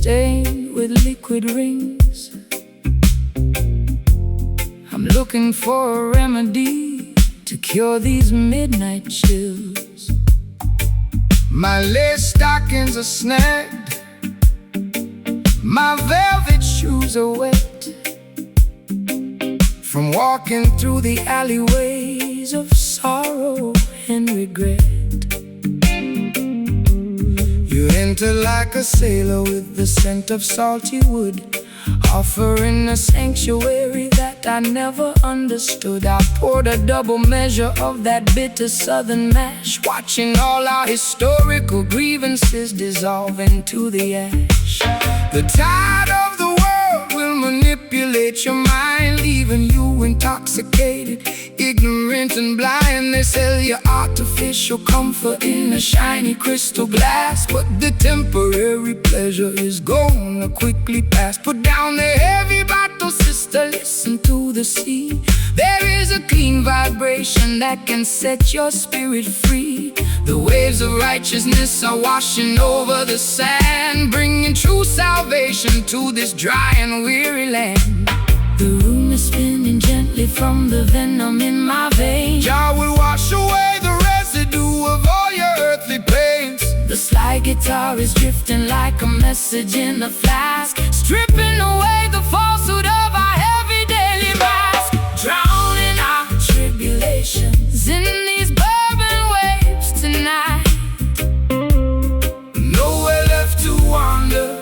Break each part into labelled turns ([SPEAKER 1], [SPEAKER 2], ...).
[SPEAKER 1] stained with liquid rings. I'm looking for a remedy to cure these midnight chills. My lace stockings are snagged, my velvet shoes are wet from walking through the alleyways of sorrow and regret. You enter like a sailor with the scent of salty wood, offering a sanctuary that I never understood. I poured a double measure of that bitter southern mash, watching all our historical grievances dissolve into the ash. The tide of the world will manipulate your mind, leaving you intoxicated, ignorant and blind. They sell you artificial comfort in a shiny crystal glass, but the temporary pleasure is gonna quickly pass. Put down the heavy bottle, sister, listen to the sea. There is a clean vibration that can set your spirit free. The waves of righteousness are washing over the sand, bringing true salvation to this dry and weary land. The room is spinning gently from the venom in my veins. Jah will wash away the residue of all your earthly pains. The slide guitar is drifting like a message in a flask, stripping away the falsehood of our heavy daily mask. Drowning our tribulations in these bourbon waves tonight. Nowhere left to wander,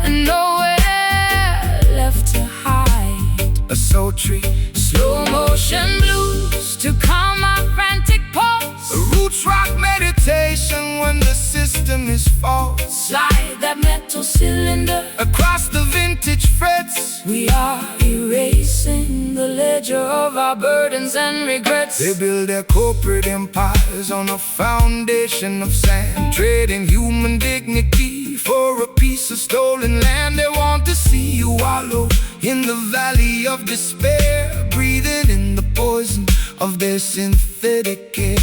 [SPEAKER 1] and nowhere left to hide. A sultry, slow motion blues to calm my frantic pulse. A roots rock meditation when the system is false. Slide that metal cylinder across the vintage frets. We are erasing the ledger of our burdens and regrets. They build their corporate empires on a foundation of sand, trading human dignity for a piece of stolen land. They want to see you wallow in the valley of despair, breathing in the poison of their synthetic air.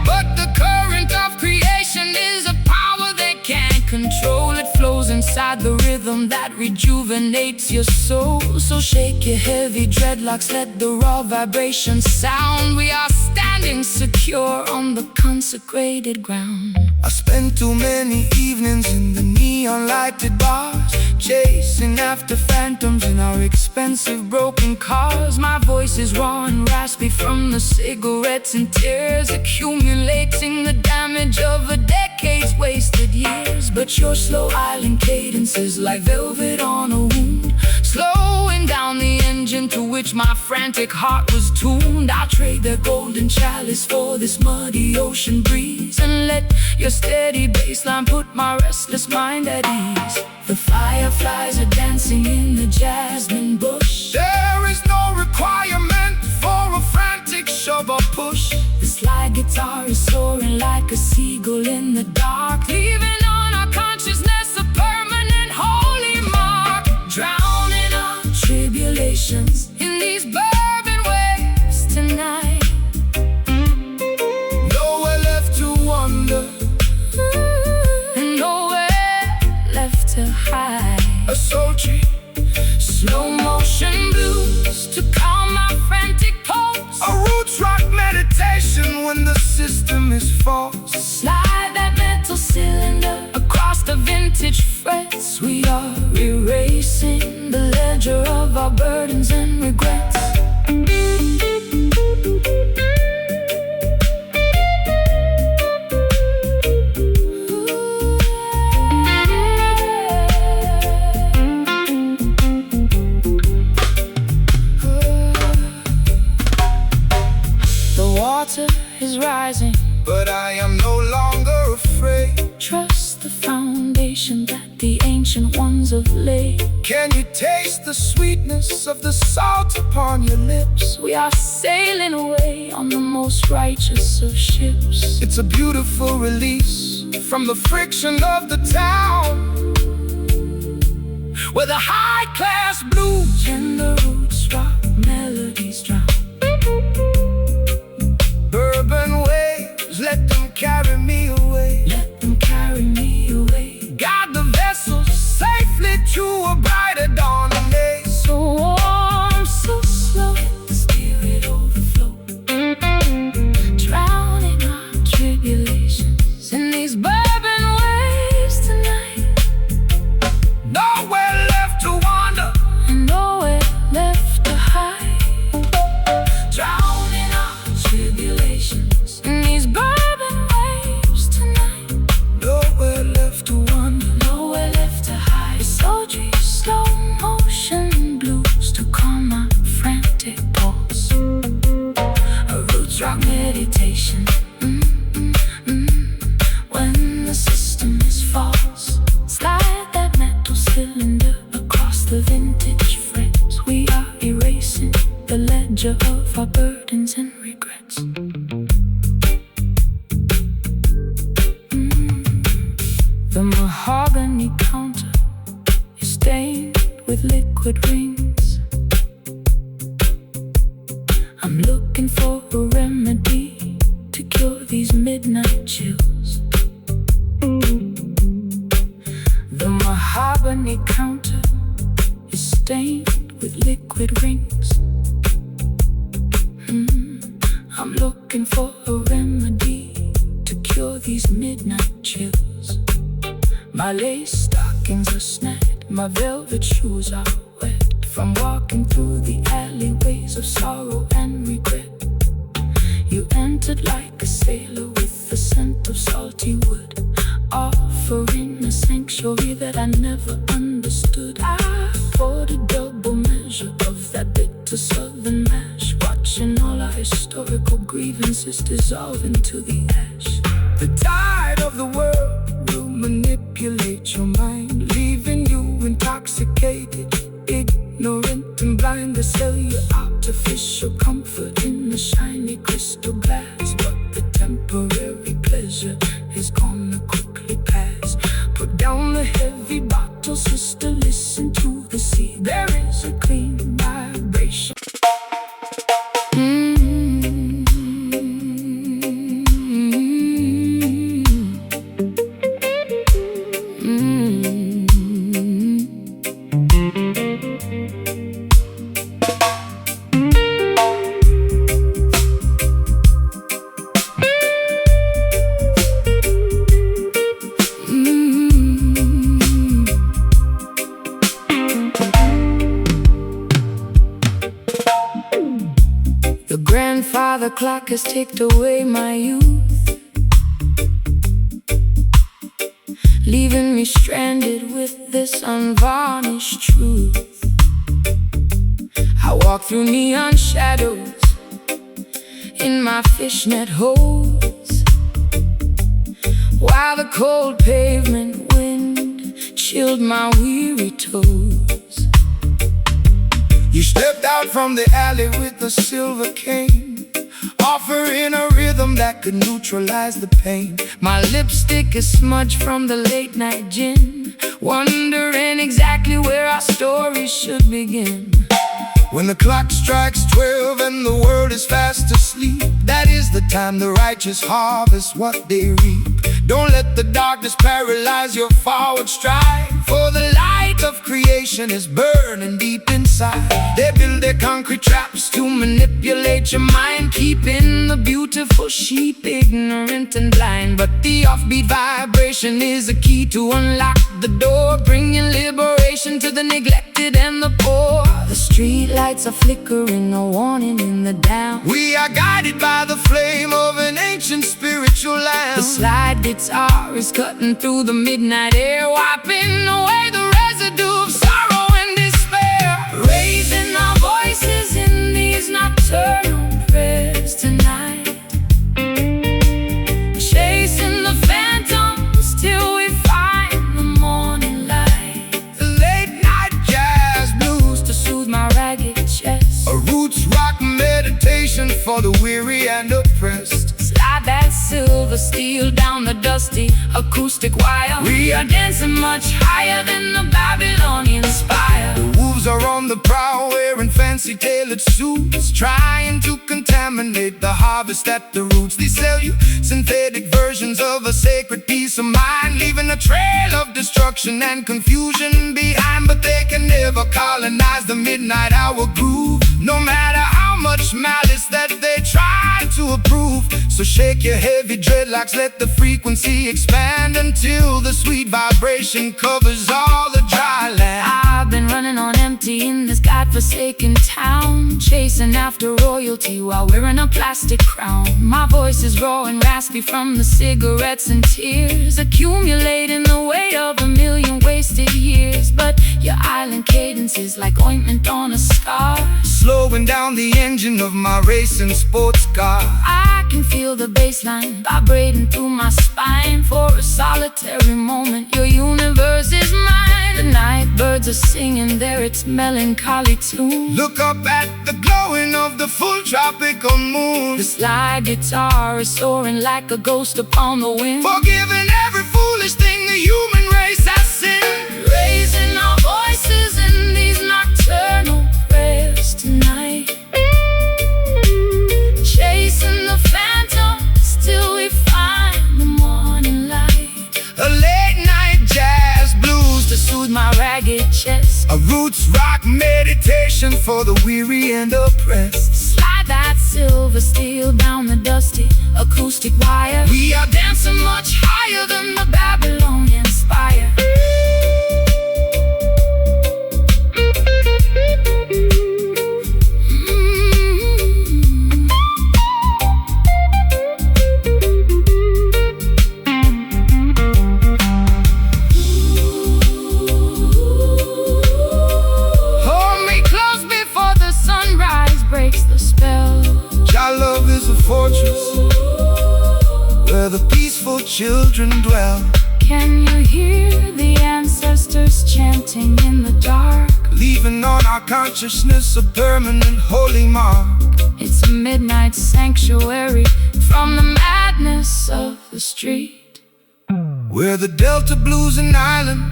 [SPEAKER 1] But the current of creation is a power they can't control. It flows inside the rhythm that rejuvenates your soul. So shake your heavy dreadlocks, let the raw vibrations sound. We are standing secure on the consecrated ground. I spent too many evenings in the neon lighted bars, chasing after phantoms in our expensive broken cars. My voice is raw and raspy from the cigarettes and tears, accumulating the damage of a decade's wasted years. But your slow island cadence is like velvet on a wound, slowing down the engine to which my frantic heart was tuned. I'll trade their golden chalice for this muddy ocean breeze, and let your steady bassline put my restless mind at ease. The fireflies are dancing in the jasmine bush. There is no requirement for a frantic shove or push. The slide guitar is soaring like a seagull in the dark, leaving on our consciousness a permanent holy mark. Drowning our tribulations in these bourbon waves tonight. Nowhere left to wander, and nowhere left to hide. A sultry, slow motion blues to calm my frantic pulse. A roots rock meditation when the system is false. Slide that metal cylinder across the vintage frets. We are erasing the ledger of our burdens and regrets. Is rising, but I am no longer afraid. Trust the foundation that the ancient ones have laid. Can you taste the sweetness of the salt upon your lips? We are sailing away on the most righteous of ships. It's a beautiful release from the friction of the town, where the high-class blues and the roots rock melodies drown. Bourbon let them carry me away. Let them carry me away. Guide the vessels ledger of our burdens and regrets. The mahogany counter is stained with liquid rings. I'm looking for a remedy to cure these midnight chills. The mahogany counter is stained with liquid rings. I'm looking for a remedy to cure these midnight chills. My lace stockings are snagged, my velvet shoes are wet from walking through the alleyways of sorrow and regret. You entered like a sailor with the scent of salty wood, offering a sanctuary that I never understood. I poured a double measure of that bitter southern mash, watching all our historical grievances dissolve into the ash. The tide of the world will manipulate your mind, leaving you intoxicated, ignorant and blind. They sell you artificial comfort in the shiny crystal glass, but the temporary pleasure is gonna quickly pass. Put down the heavy bottle, sister, listen to the sea. There is a clean vibration. The grandfather clock has ticked away my youth, leaving me stranded with this unvarnished truth. I walk through neon shadows in my fishnet hose, while the cold pavement wind chilled my weary toes. You stepped out from the alley with a silver cane, offering a rhythm that could neutralize the pain. My lipstick is smudged from the late night gin, wondering exactly where our story should begin. When the clock strikes 12 and the world is fast asleep, that is the time the righteous harvest what they reap. Don't let the darkness paralyze your forward stride, for the light of creation is burning deep inside. They build their concrete traps to manipulate your mind, keeping the beautiful sheep ignorant and blind. But the offbeat vibration is a key to unlock the door, bringing liberation to the neglected and the poor. The street lights are flickering, a warning in the down. We are guided by the flame of an ancient spiritual lamp. The slide guitar is cutting through the midnight air, wiping away the residue of sorrow and despair. Raising our voices in these nocturnal prayers tonight, chasing the phantoms till we find the morning light. The late night jazz blues to soothe my ragged chest, a roots rock meditation for the weary and oppressed. Slide that silver steel down the dusty acoustic wire. We are dancing much higher than the Babylonian spire. The wolves are on the prowl, wearing fancy tailored suits, trying to contaminate the harvest at the roots. They sell you synthetic versions of a sacred peace of mind, leaving a trail of destruction and confusion behind. But they can never colonize the midnight hour groove, no matter how much malice that they try to approve. So shake your heavy dreadlocks, let the frequency expand until the sweet vibration covers all the dry land. I've been running on empty in this godforsaken town, chasing after royalty while wearing a plastic crown. My voice is raw and raspy from the cigarettes and tears, accumulating the weight of a million wasted years. But your island cadence is like ointment on a scar, slowing down the engine of my racing sports car. I can feel the bass line vibrating through my spine. For a solitary moment, your universe is mine. The night birds are singing their its melancholy tune. Look up at the glowing of the full tropical moon.
[SPEAKER 2] The slide guitar is soaring like a ghost upon the wind,
[SPEAKER 1] forgiving every foolish thing the human race has sinned.
[SPEAKER 2] raising our voices in these nocturnal prayers tonight, chasing the phantoms till we find the morning light.
[SPEAKER 1] A late night jazz blues
[SPEAKER 2] To soothe my ragged chest,
[SPEAKER 1] a roots rock meditation for the weary and oppressed.
[SPEAKER 2] slide that silver steel down the dusty acoustic wire.
[SPEAKER 1] We are dancing much higher than
[SPEAKER 2] The Babylonian spire.
[SPEAKER 1] hold me close
[SPEAKER 2] Before the sunrise breaks the spell,
[SPEAKER 1] Our love is a fortress where the peaceful children dwell.
[SPEAKER 2] can you hear the ancestors chanting in the dark?
[SPEAKER 1] Leaving on our consciousness a permanent holy mark.
[SPEAKER 2] It's a midnight sanctuary from the madness of the street,
[SPEAKER 1] Where the Delta blues and island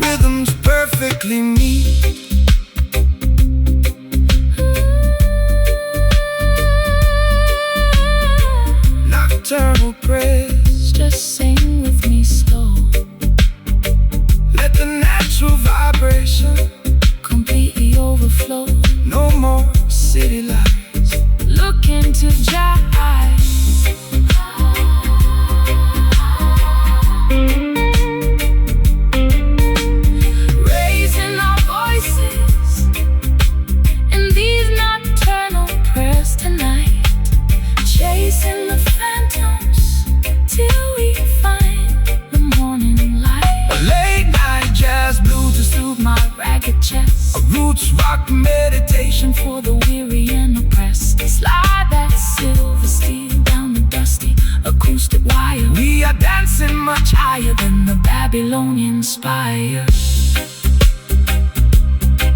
[SPEAKER 1] rhythms perfectly meet. Nocturnal prayers,
[SPEAKER 2] just sing with me slow,
[SPEAKER 1] let the natural vibration,
[SPEAKER 2] completely overflow.
[SPEAKER 1] no more city lights.
[SPEAKER 2] Look into Jah eyes, raising our voices in these nocturnal prayers tonight, chasing the phantoms till we find the morning light.
[SPEAKER 1] A late night jazz blues
[SPEAKER 2] To soothe my ragged chest,
[SPEAKER 1] a roots rock meditation
[SPEAKER 2] for the weary and oppressed, slide that silver steel down the dusty acoustic wire.
[SPEAKER 1] we are dancing much
[SPEAKER 2] Higher than the Babylonian spire.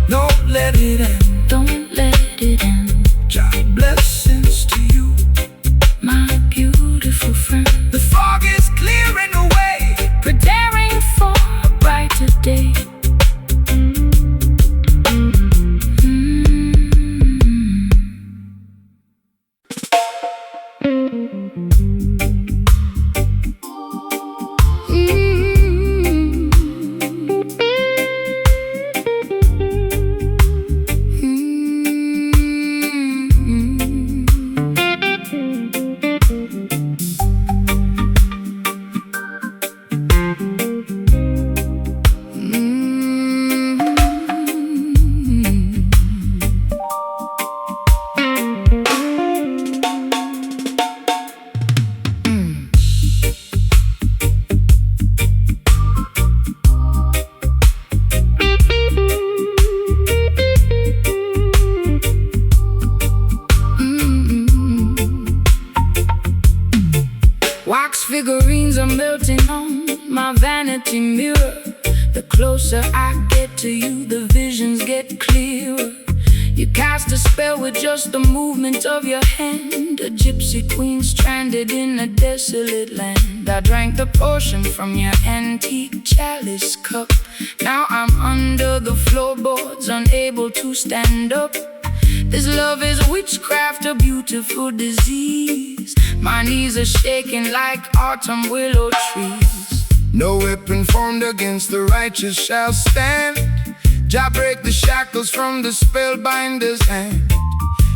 [SPEAKER 1] don't let it end.
[SPEAKER 2] Don't let it end,
[SPEAKER 1] Jah blessings to you.
[SPEAKER 2] my beautiful friend,
[SPEAKER 1] The fog is clearing away.
[SPEAKER 2] preparing for a brighter day. Wax figurines are melting on my vanity mirror. The closer I get to you, the visions get clearer. You cast a spell with just the movement of your hand, a gypsy queen stranded in a desolate land. I drank the potion from your antique chalice cup. Now I'm under the floorboards, unable to stand up. This love is witchcraft, a beautiful disease. My knees are shaking like autumn willow trees.
[SPEAKER 1] No weapon formed against the righteous shall stand. Jah break the shackles from the spellbinder's hand.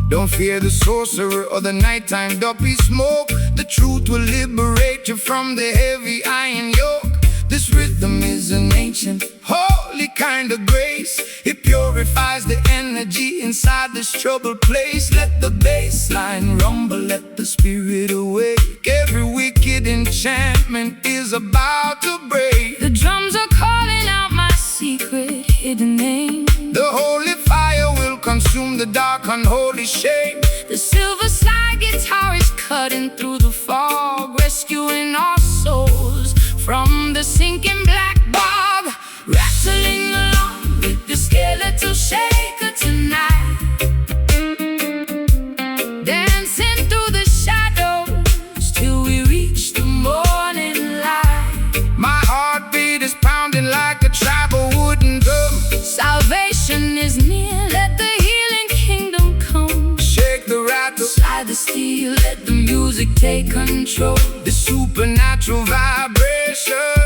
[SPEAKER 1] Don't fear the sorcerer or the nighttime duppy smoke. The truth will liberate you from the heavy iron yoke. This rhythm is an ancient, holy kind of grace. It purifies the energy inside this troubled place. Let the bass line rumble, let the spirit awake. Every wicked enchantment is about to break.
[SPEAKER 2] The drums are calling out my secret hidden name.
[SPEAKER 1] The holy fire will consume the dark unholy shame.
[SPEAKER 2] The silver slide guitar is cutting through the fog, rescuing our souls from the sinking black bog. Rattling along with the skeletal shaker tonight. slide the steel, let the music take control.
[SPEAKER 1] The supernatural vibration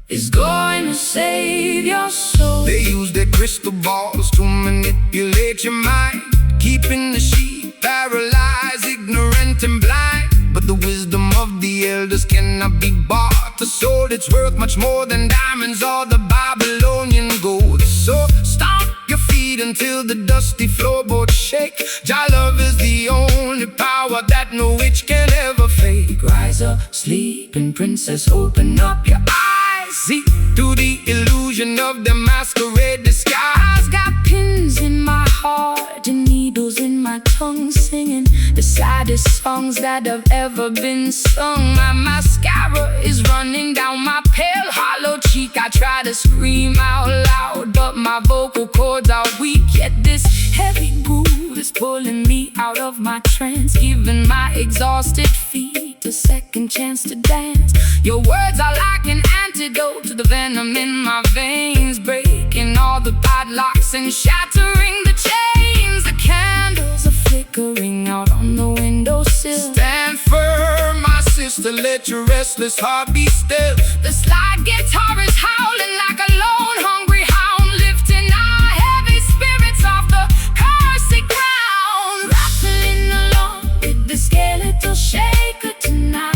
[SPEAKER 2] is going to save your soul.
[SPEAKER 1] They use their crystal balls to manipulate your mind, keeping the sheep paralyzed, ignorant and blind. But the wisdom of the elders cannot be bought. The soul that's worth much more than diamonds or the Babylonian gold. So stomp your feet until the dusty floorboards shake. Jah love is the only power that no witch can ever fake.
[SPEAKER 2] Rise up, sleeping princess, open up your eyes.
[SPEAKER 1] See through the illusion of the masquerade disguise.
[SPEAKER 2] I've got pins in my heart and needles in my tongue, singing the saddest songs that have ever been sung. My mascara is running down my pale hollow cheek. I try to scream out loud, but my vocal cords are weak. Yet this heavy groove is pulling me out of my trance, giving my exhausted feet a second chance to dance. Your words are like an antidote to the venom in my veins, breaking all the padlocks and shattering the chains. The candles are flickering out on the windowsill.
[SPEAKER 1] Stand firm, my sister, let your restless heart be still.
[SPEAKER 2] The slide guitar is howling like a lone hungry hound, lifting our heavy spirits off the cursed ground. Rattling along with the skeletal shaker tonight.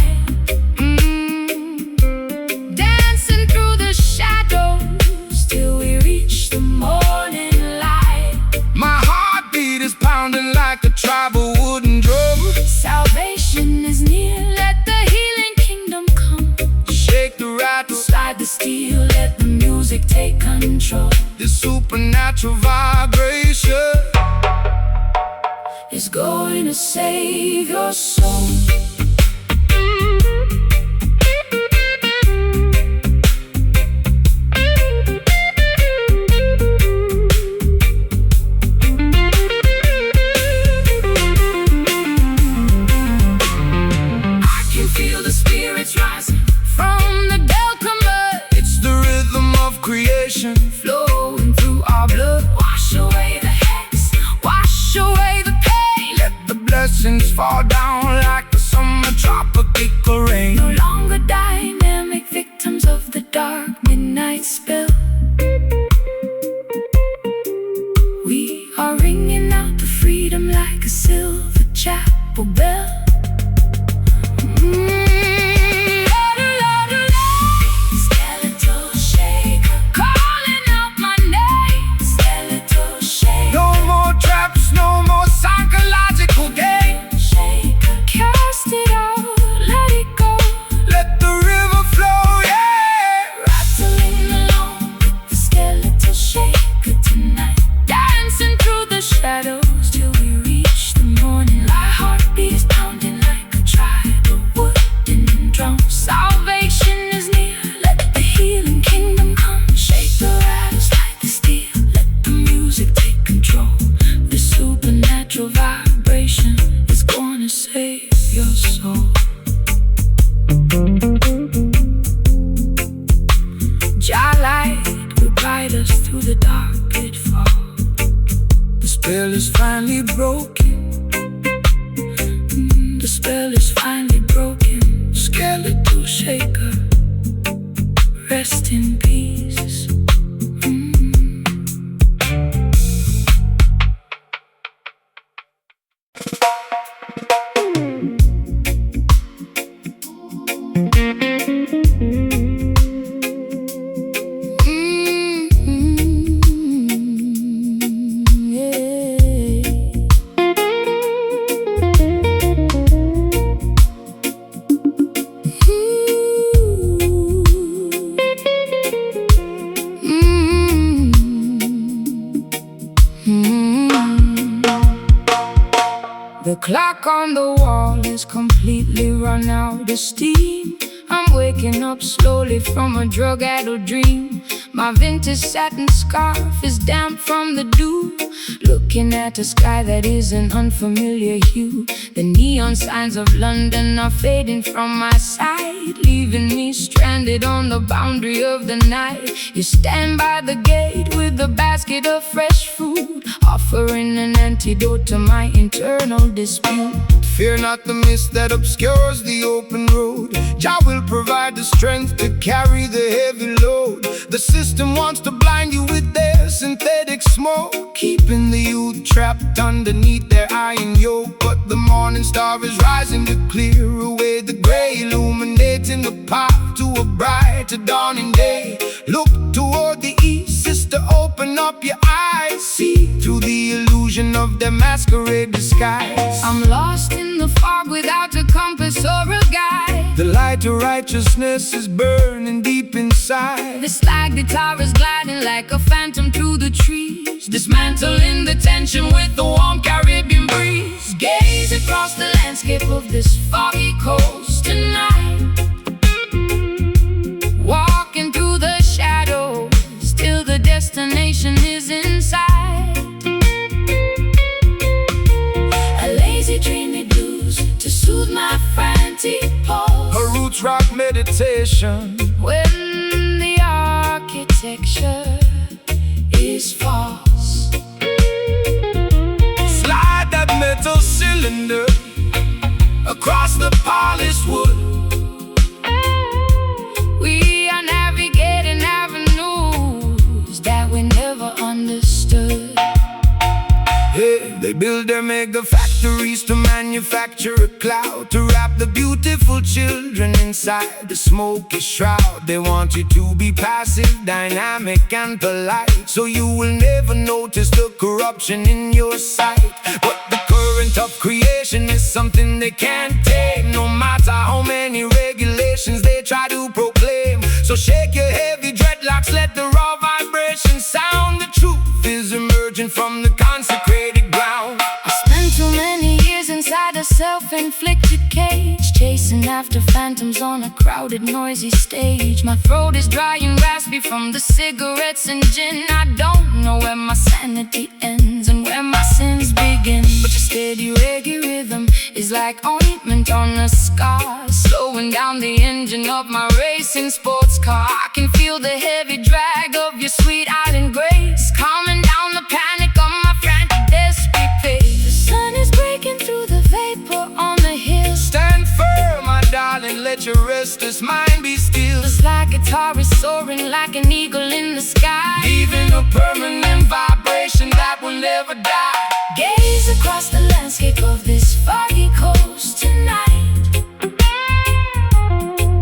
[SPEAKER 2] Dancing through the shadows till we reach the morning light.
[SPEAKER 1] My heartbeat is pounding like a tribal wooden drum.
[SPEAKER 2] Salvation is near, let the healing kingdom come.
[SPEAKER 1] Shake the rattle,
[SPEAKER 2] slide the steel, let the music take control.
[SPEAKER 1] The supernatural vibration
[SPEAKER 2] is going to save your soul. Rising from the Belcomer.
[SPEAKER 1] It's the rhythm of creation
[SPEAKER 2] flowing through our blood. Wash away the hex, wash away the pain.
[SPEAKER 1] Let the blessings fall down like the summer tropical rain.
[SPEAKER 2] No longer dynamic victims of the dark midnight spell. We are ringing out the freedom like a silver chapel bell. Till we reach the morning. My heartbeat is pounding like a tribal wooden drum. Salvation is near, let the healing kingdom come. Shake the rattles like the steel, let the music take control. The supernatural vibration is gonna save your soul. Jah light will guide us through the dark pitfall.
[SPEAKER 1] The spell is finally broken.
[SPEAKER 2] The spell is finally broken.
[SPEAKER 1] Skeletal shaker,
[SPEAKER 2] rest in peace. The clock on the wall is completely run out of steam. I'm waking up slowly from a drug-addled dream. My vintage satin scarf is damp from the dew. Looking at a sky that is an unfamiliar hue. The neon signs of London are fading from my sight, leaving me stranded on the boundary of the night. You stand by the gate with a basket of fresh fruit, offering an antidote to my internal dispute.
[SPEAKER 1] Fear not the mist that obscures the open road. Jah will provide the strength to carry the heavy load. The system wants to blind you with their synthetic smoke, keeping the youth trapped underneath their iron yoke. But the morning star is rising to clear away the gray, illuminating the path to a brighter dawning day. Look toward the east, sister, open up your eyes. See through the illusion of their masquerade disguise.
[SPEAKER 2] I'm lost in the fog without a compass or a guide.
[SPEAKER 1] The light of righteousness is burning deep inside.
[SPEAKER 2] The slide guitar is gliding like a phantom through the trees, dismantling the tension with the warm Caribbean breeze. Gaze across the landscape of this foggy coast tonight, walking through the shadows till the destination is in sight. A lazy dreamy blues to soothe my frantic pulse.
[SPEAKER 1] A roots rock meditation
[SPEAKER 2] When the architecture is false.
[SPEAKER 1] Slide that metal cylinder across the polished wood.
[SPEAKER 2] We are navigating avenues that we never understood.
[SPEAKER 1] Hey, they build their mega factories to manufacture a cloud, to wrap the beautiful children inside the smoky shroud. They want you to be passive, dynamic and polite, so you will never notice the corruption in your sight. But the current of creation is something they can't tame, no matter how many regulations they try to proclaim. So shake your heavy dreadlocks, let the raw vibration sound. The truth is emerging from the consecrated ground.
[SPEAKER 2] I spent too many years inside a self-inflicted cage, chasing after phantoms on a crowded, noisy stage. My throat is dry and raspy from the cigarettes and gin. I don't know where my sanity ends and where my sins begin. But your steady reggae rhythm is like ointment on a scar, slowing down the engine of my racing sports car. I can feel the heavy drag of your sweet island grace, calming down the panic of my frantic, desperate pace. The sun is breaking through the vapor on the hill.
[SPEAKER 1] Stand firm, my darling, let your restless mind be still.
[SPEAKER 2] The slide guitar is soaring like an eagle in the sky,
[SPEAKER 1] Leaving a permanent vibration that will never die.
[SPEAKER 2] gaze across the landscape of this foggy coast tonight,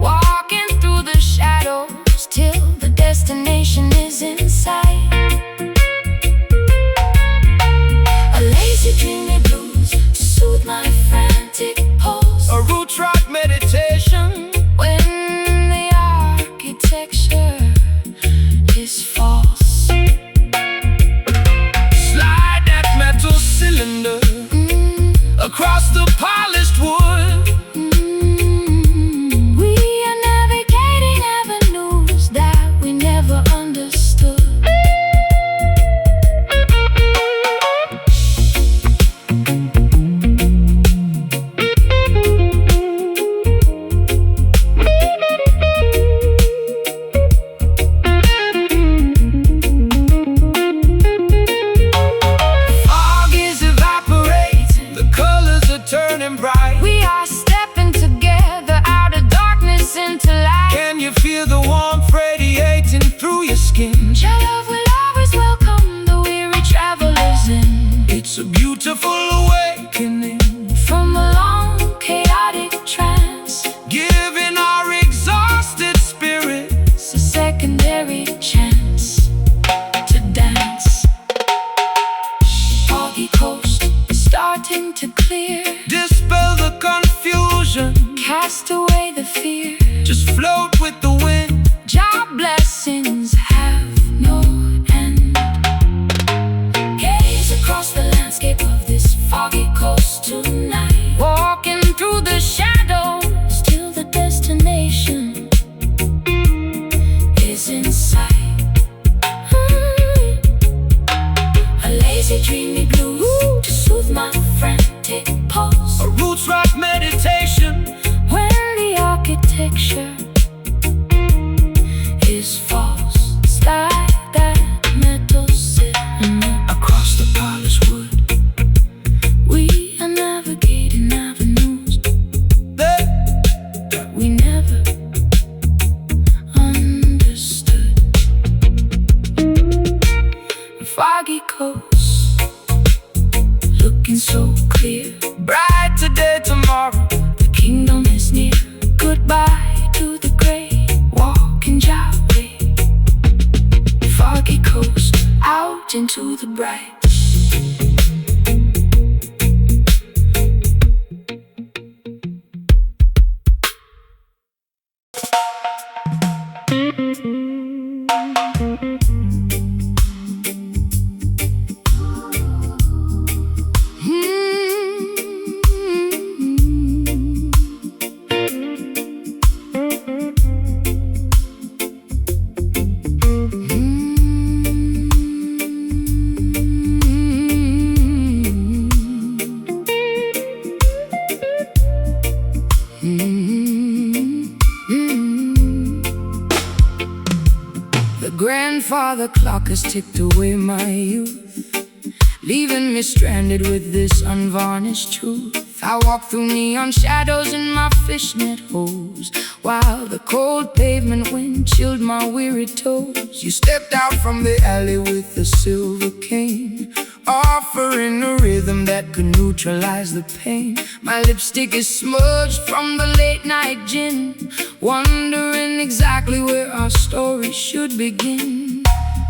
[SPEAKER 2] walking through the shadows till the destination is in sight. A lazy dreamy blues to soothe my frantic pulse.
[SPEAKER 1] A roots rock meditation
[SPEAKER 2] When the architecture is false.
[SPEAKER 1] Slide that metal cylinder across the polished wood.
[SPEAKER 2] We are navigating avenues that we never understood.
[SPEAKER 1] Fog is evaporating, the colors are turning bright.
[SPEAKER 2] We are stepping together out of darkness into light.
[SPEAKER 1] Can you feel the warmth radiating through your skin?
[SPEAKER 2] Your love will always welcome the weary travelers in.
[SPEAKER 1] It's a beautiful awakening,
[SPEAKER 2] From a long chaotic trance,
[SPEAKER 1] giving our exhausted spirits
[SPEAKER 2] a secondary chance to dance. Foggy coast starting to clear,
[SPEAKER 1] dispel the confusion,
[SPEAKER 2] cast away the fear.
[SPEAKER 1] just float with the wind.
[SPEAKER 2] Job blessings have no end. Gaze across the landscape of this foggy coast tonight, walking through the shadows till the destination is in sight. so clear. Bright today, tomorrow, the kingdom is near. Goodbye to the gray, walking Jowway. Foggy coast, out into the bright. The grandfather clock has ticked away my youth, leaving me stranded with this unvarnished truth. I walk through neon shadows in my fishnet hose, while the cold pavement wind chilled my weary toes. You stepped out from the alley with a silver cane, offering a rhythm that could neutralize the pain. My lipstick is smudged from the late night gin, wondering exactly where our story should begin.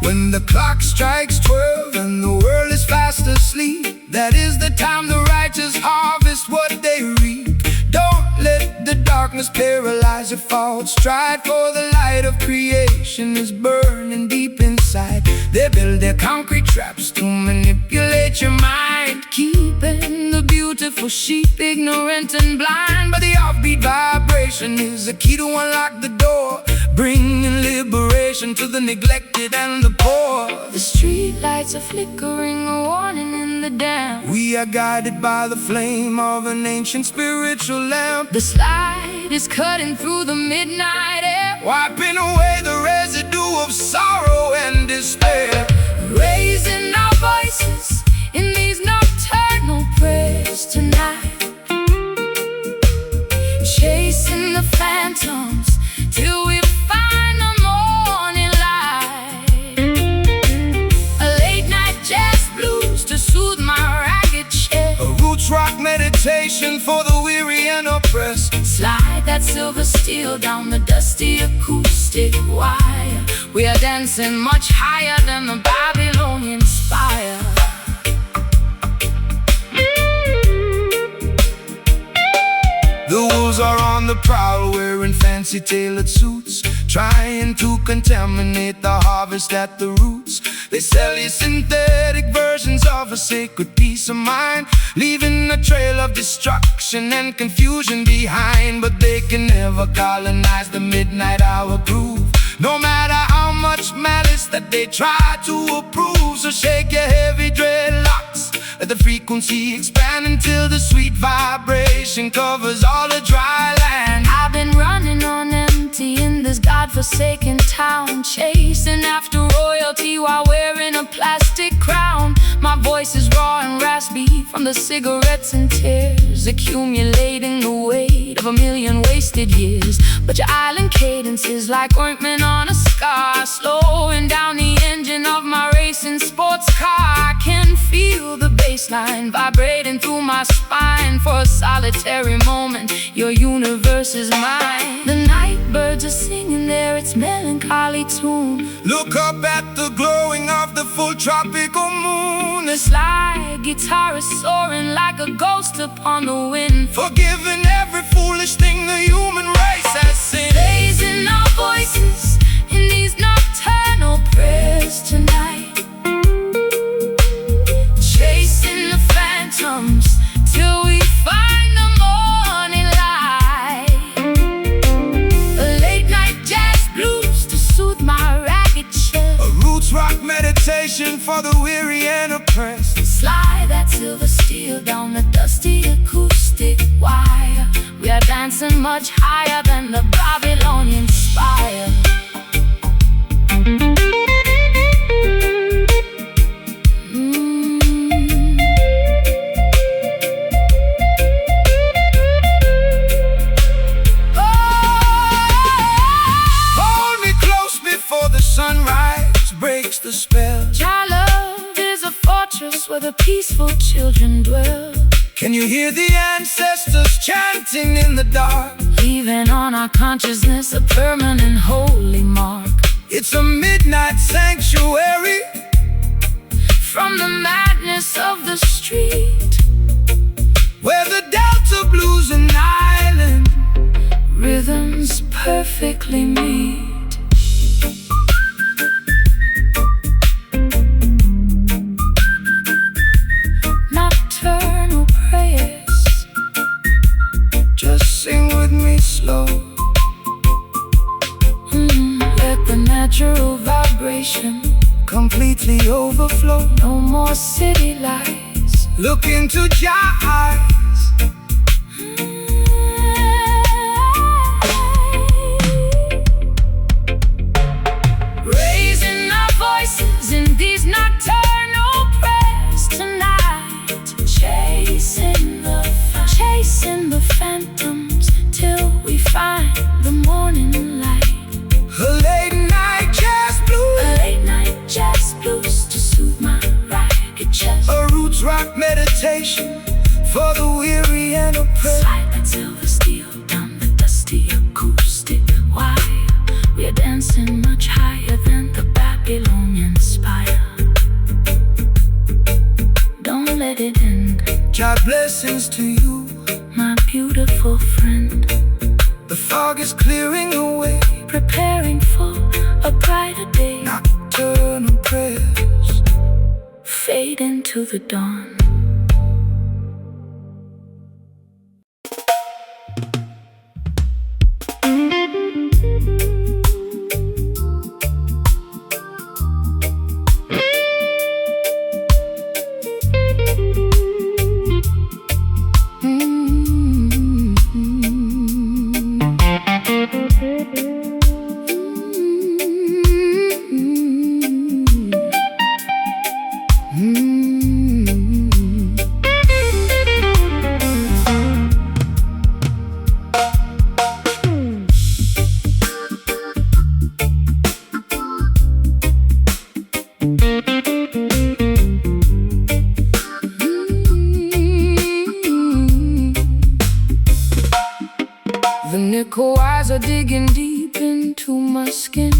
[SPEAKER 2] When the clock strikes 12 and the world is fast asleep, that is the time the righteous harvest what they reap. Don't let the darkness paralyze your thoughts. Strive for the light of creation is burning deep inside. They build their concrete traps to manipulate your mind, keeping the beautiful sheep ignorant and blind. But the offbeat vibration is the key to unlock the door, bringing liberation to the neglected and the poor. The street lights are flickering, a warning in the damp. We are guided by the flame of an ancient spiritual lamp. The slide is cutting through the midnight air, wiping away the residue of sorrow and despair. Raising our voices in these nocturnal prayers tonight, chasing the phantoms till we find the morning light. A late night jazz blues to soothe my ragged chest, a roots rock meditation for the weary and oppressed. Slide that silver steel down the dusty acoustic wire. We are dancing much higher than the Babylonian spire. The wolves are on the prowl, wearing fancy tailored suits, trying to contaminate the harvest at the roots. They sell you synthetic versions of a sacred peace of mind, leaving a trail of destruction and confusion behind. But they can never colonize the midnight hour groove, no matter how much malice that they try to approve. So shake your heavy dreadlocks, let the frequency expand until the sweet vibration covers all the dry land. I've been running on empty in this godforsaken town, chasing after royalty while wearing a plastic crown. My voice is raw and raspy from the cigarettes and tears, accumulating the weight of a million wasted years. But your island cadence is like ointment on a scar, slowing down the engine of my racing sports car. I can feel the baseline vibrating through my spine. For a solitary moment, your universe is mine. The night birds are singing their its melancholy tune. Look up at the glowing of the full tropical moon. The slide guitar is soaring like a ghost upon the wind, forgiving every foolish thing the human race has sinned. Raising our voices in these nocturnal prayers tonight, chasing the phantoms till we find the morning light. A late night jazz blues to soothe my ragged chest, a roots rock meditation for the weary and oppressed. Slide that silver steel down the dusty acoustic wire. We are dancing much higher than the Babylonian spire. Sunrise breaks the spell. Our love is a fortress where the peaceful children dwell.
[SPEAKER 1] Can you hear the ancestors chanting in the dark?
[SPEAKER 2] Leaving on our consciousness a permanent holy mark.
[SPEAKER 1] It's a midnight sanctuary
[SPEAKER 2] From the madness of the street,
[SPEAKER 1] where the Delta blues and island
[SPEAKER 2] rhythms perfectly meet. Nocturnal prayers,
[SPEAKER 1] just sing with me slow.
[SPEAKER 2] Let the natural vibration
[SPEAKER 1] Completely overflow.
[SPEAKER 2] no more city lights.
[SPEAKER 1] Look into your eyes.
[SPEAKER 2] Raising our voices in these nocturnal prayers tonight, chasing the phantoms till we find the morning light.
[SPEAKER 1] A late night jazz blues,
[SPEAKER 2] A late night jazz blues to soothe my ragged chest.
[SPEAKER 1] a roots rock meditation for the weary and oppressed.
[SPEAKER 2] Slide that silver steel down the dusty acoustic wire. We are dancing much higher than the Babylonian spire. Don't let it end,
[SPEAKER 1] God blessings to you.
[SPEAKER 2] my beautiful friend.
[SPEAKER 1] The fog is clearing away.
[SPEAKER 2] Preparing for a brighter day.
[SPEAKER 1] Nocturnal prayers.
[SPEAKER 2] Fade into the dawn. The nickel eyes are digging deep into my skin,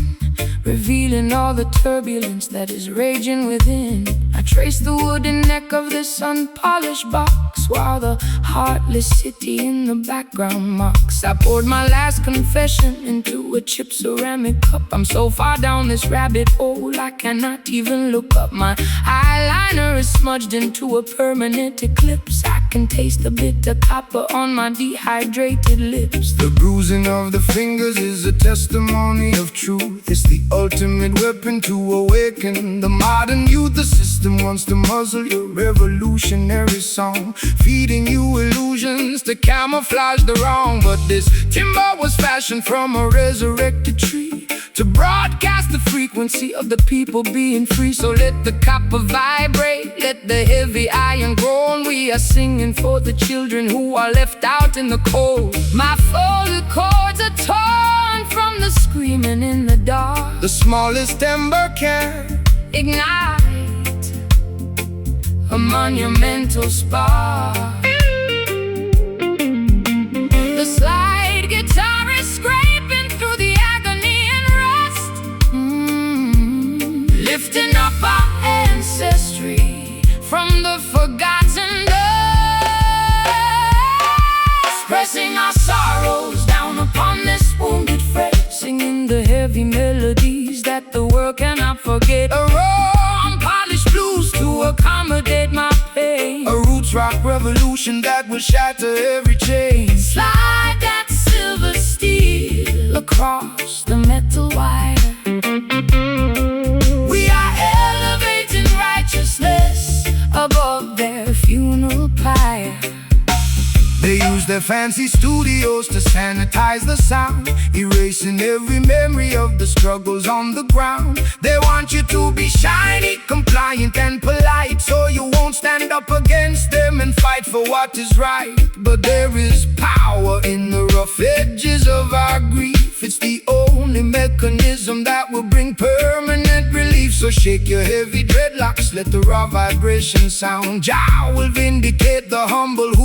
[SPEAKER 2] revealing all the turbulence that is raging within. I trace the wooden neck of this unpolished box, while the heartless city in the background mocks. I poured my last confession into a chipped ceramic cup. I'm so far down this rabbit hole I cannot even look up. My eyeliner is smudged into a permanent eclipse. I can taste the bitter copper on my dehydrated lips.
[SPEAKER 1] The bruising of the fingers is a testimony of truth. It's the ultimate weapon to awaken the modern youth. The system wants to muzzle your revolutionary song, feeding you illusions to camouflage the wrong. But this timber was fashioned from a resurrected tree to broadcast the frequency of the people being free. So let the copper vibrate, let the heavy iron groan. We are singing for the children who are left out in the cold. My folded chords are torn from the screaming in the dark. The smallest ember can
[SPEAKER 2] Ignite a monumental spark. The slide guitar is scraping through the agony and rust, lifting up our ancestry from the forgotten dust, pressing our sorrows down upon this wounded fret, singing the heavy melodies that the world cannot forget. A raw, unpolished blues to accommodate my pain.
[SPEAKER 1] a roots rock revolution that will shatter every chain.
[SPEAKER 2] Slide that silver steel across the metal wire. We are elevating righteousness above their funeral pyre.
[SPEAKER 1] They use their fancy studios to sanitize the sound, erasing every memory of the struggles on the ground. They want you to be shiny, compliant and polite, so you won't stand up against them and fight for what is right. But there is power in the rough edges of our grief. It's the only mechanism that will bring permanent relief. So shake your heavy dreadlocks, let the raw vibration sound. Jah will vindicate the humble who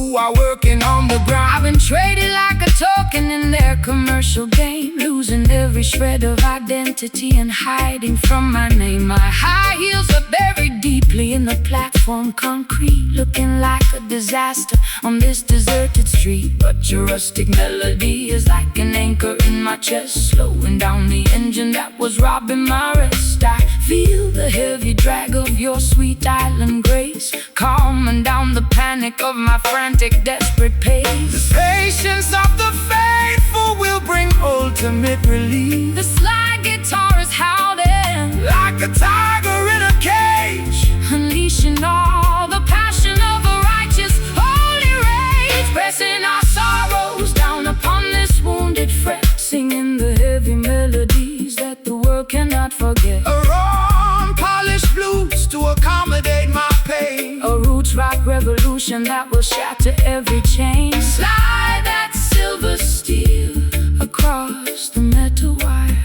[SPEAKER 2] working on the ground. I've been traded like a token in their commercial game, losing every shred of identity and hiding from my name. My high heels are buried deeply in the platform concrete, looking like a disaster on this deserted street. But your rustic melody is like an anchor in my chest, slowing down the engine that was robbing my rest. I feel the heavy drag of your sweet island grace, calming down the panic of my frantic, desperate pace.
[SPEAKER 1] The patience of the faithful will bring ultimate relief.
[SPEAKER 2] The slide guitar is howling
[SPEAKER 1] like a tiger in a cage,
[SPEAKER 2] unleashing all the passion of a righteous, holy rage. Pressing our sorrows down upon this wounded fret, singing the heavy melodies that the world cannot forget.
[SPEAKER 1] A raw unpolished blues to accommodate my pain.
[SPEAKER 2] A roots rock revolution that will shatter every chain. Slide that silver steel across the metal wire.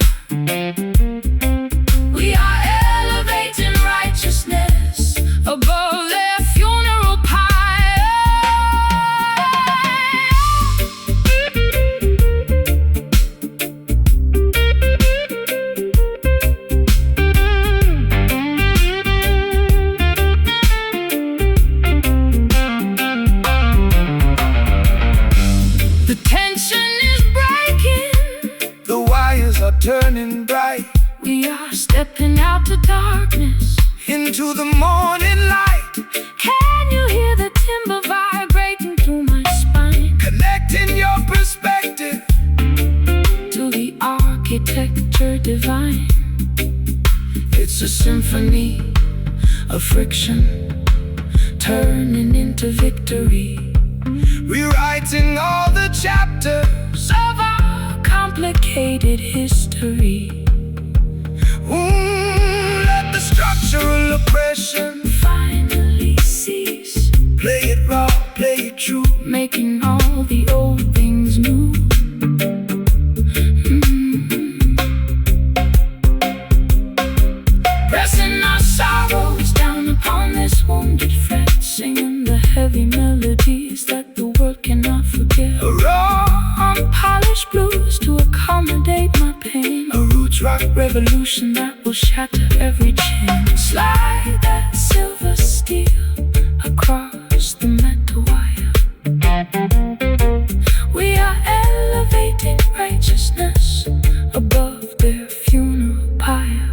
[SPEAKER 2] We are elevating righteousness above their funeral pyre. The tension is breaking,
[SPEAKER 1] The wires are turning bright
[SPEAKER 2] we are stepping out to darkness,
[SPEAKER 1] into the morning light,
[SPEAKER 2] can you hear the timber vibrating through my spine?
[SPEAKER 1] connecting your perspective
[SPEAKER 2] To the architecture divine, it's a symphony of friction, turning into victory,
[SPEAKER 1] rewriting all the chapters
[SPEAKER 2] of our complicated history.
[SPEAKER 1] Let the structural oppression
[SPEAKER 2] Finally cease,
[SPEAKER 1] play it raw, play it true,
[SPEAKER 2] making all the old things new. Pressing our sorrows down upon this wounded fret, singing the heavy melodies that the world cannot forget.
[SPEAKER 1] a raw,
[SPEAKER 2] Unpolished blues to accommodate my pain.
[SPEAKER 1] a roots rock
[SPEAKER 2] Revolution that will shatter every chain. Slide that silver steel across the metal wire. We are elevating righteousness above their funeral pyre.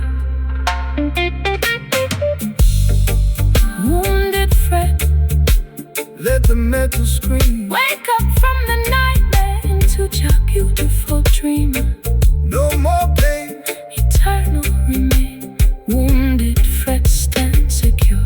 [SPEAKER 2] Wounded fret,
[SPEAKER 1] let the metal scream.
[SPEAKER 2] wake up from the nightmare into your beautiful dreamer.
[SPEAKER 1] No more pain,
[SPEAKER 2] Eternal remain, wounded fret stand secure.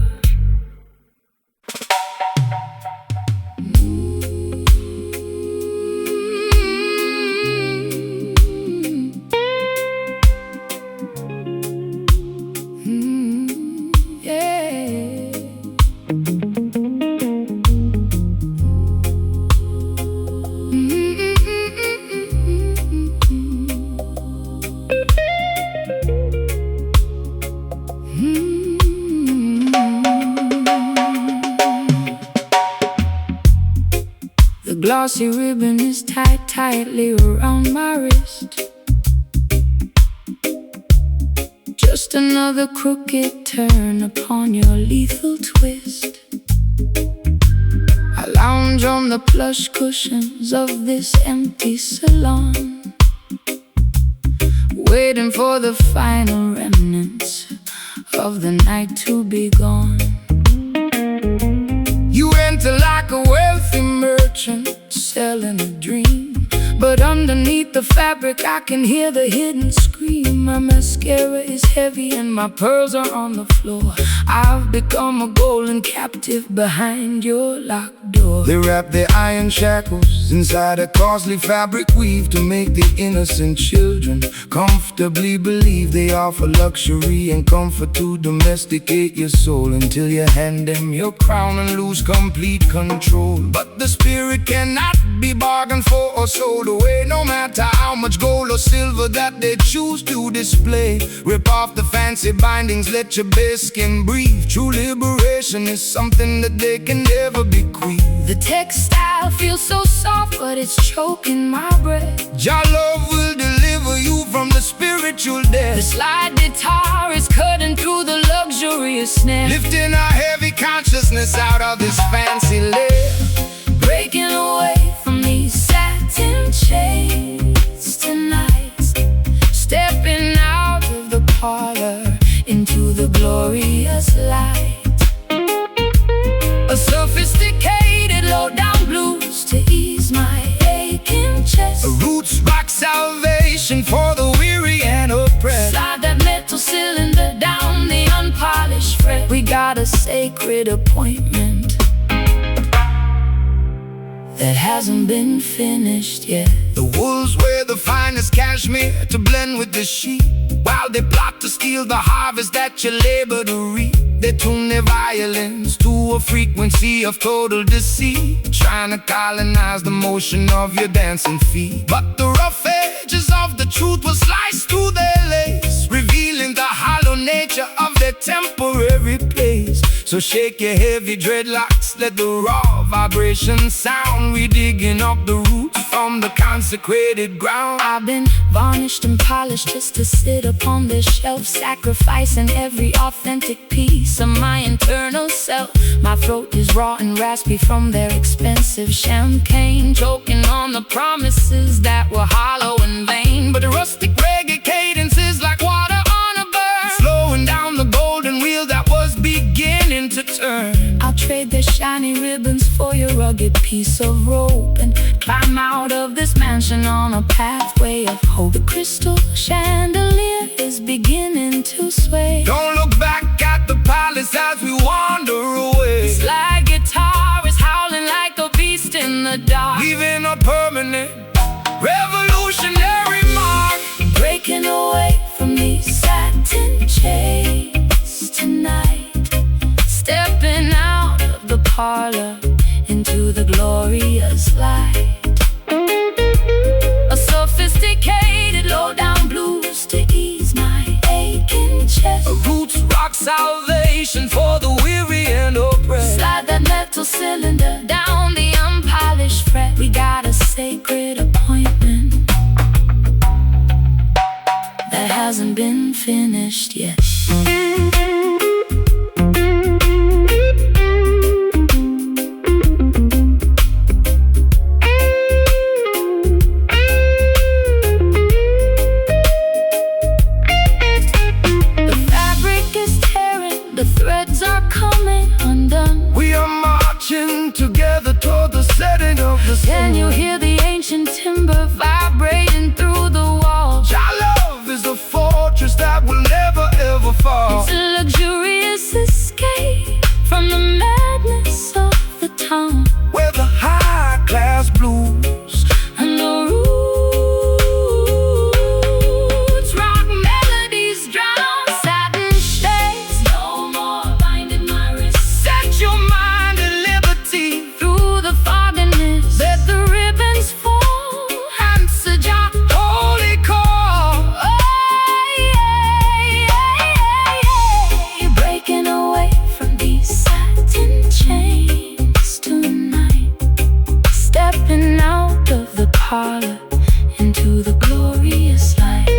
[SPEAKER 2] The glossy ribbon is tied tightly around my wrist. Just another crooked turn upon your lethal twist. I lounge on the plush cushions of this empty salon, waiting for the final remnants of the night to be gone.
[SPEAKER 1] you enter like a wealthy merchant selling a dream,
[SPEAKER 2] but underneath the fabric I can hear the hidden scream. My mascara is heavy and my pearls are on the floor. I've become a golden captive behind your locked door.
[SPEAKER 1] They wrap their iron shackles inside a costly fabric weave to make the innocent children comfortably believe they offer luxury and comfort to domesticate your soul, until you hand them your crown and lose complete control. But the spirit cannot be bargained for or sold. thrown away, no matter how much gold or silver that they choose to display. Rip off the fancy bindings, let your bare skin breathe. True liberation is something that they can never bequeath.
[SPEAKER 2] The textile feels so soft, but it's choking my breath.
[SPEAKER 1] Your love will deliver you from the spiritual death.
[SPEAKER 2] The slide guitar is cutting through the luxurious snare,
[SPEAKER 1] Lifting our heavy consciousness out of this fancy lair.
[SPEAKER 2] breaking away from these satin chains tonight. Stepping out of the parlor into the glorious light. A sophisticated low-down blues to ease my aching chest.
[SPEAKER 1] A roots rock salvation for the weary and oppressed.
[SPEAKER 2] Slide that metal cylinder down the unpolished fret. We got a sacred appointment that hasn't been finished yet.
[SPEAKER 1] The wolves wear the finest cashmere to blend with the sheep, while they plot to steal the harvest that you labor to reap. They tune their violins to a frequency of total deceit, trying to colonize the motion of your dancing feet. But the rough edges of the truth will slice through their lace, revealing the hollow nature of their temporary place. So shake your heavy dreadlocks, let the raw vibration sound. We digging up the roots from the consecrated ground.
[SPEAKER 2] I've been varnished and polished just to sit upon this shelf, sacrificing every authentic piece of my internal self. My throat is raw and raspy from their expensive champagne, choking on the promises that were hollow and vain. But the rustic reggae cadence is like water on a burn, slowing down the golden wheel that was beginning to turn. I'll trade their shiny ribbons for your rugged piece of rope, and climb out of this mansion on a pathway of hope. The crystal chandelier is beginning to sway.
[SPEAKER 1] Don't look back at the palace as we wander away.
[SPEAKER 2] Slide guitar is howling like a beast in the dark,
[SPEAKER 1] Leaving a permanent revolutionary mark.
[SPEAKER 2] breaking away from these satin chains tonight. Stepping out of the parlor into the glorious light. A sophisticated low-down blues to ease my aching chest.
[SPEAKER 1] A roots rock salvation for the weary and oppressed.
[SPEAKER 2] Slide that metal cylinder down the unpolished fret. We got a sacred appointment that hasn't been finished yet. Threads are coming undone.
[SPEAKER 1] We are marching together toward the setting of the sun.
[SPEAKER 2] Can you hear the ancient timber vibrating through the walls?
[SPEAKER 1] Your love is a fortress that will never ever fall.
[SPEAKER 2] It's a luxurious escape from the madness of the town,
[SPEAKER 1] where the high-class blues
[SPEAKER 2] and the roots rock melodies drown satin shades. No more binding my wrist.
[SPEAKER 1] set your mind at liberty.
[SPEAKER 2] Through the fogginess, let the ribbons fall.
[SPEAKER 1] Answer your holy call.
[SPEAKER 2] Breaking away from these satin chains tonight. Stepping out of the parlor into the glorious light.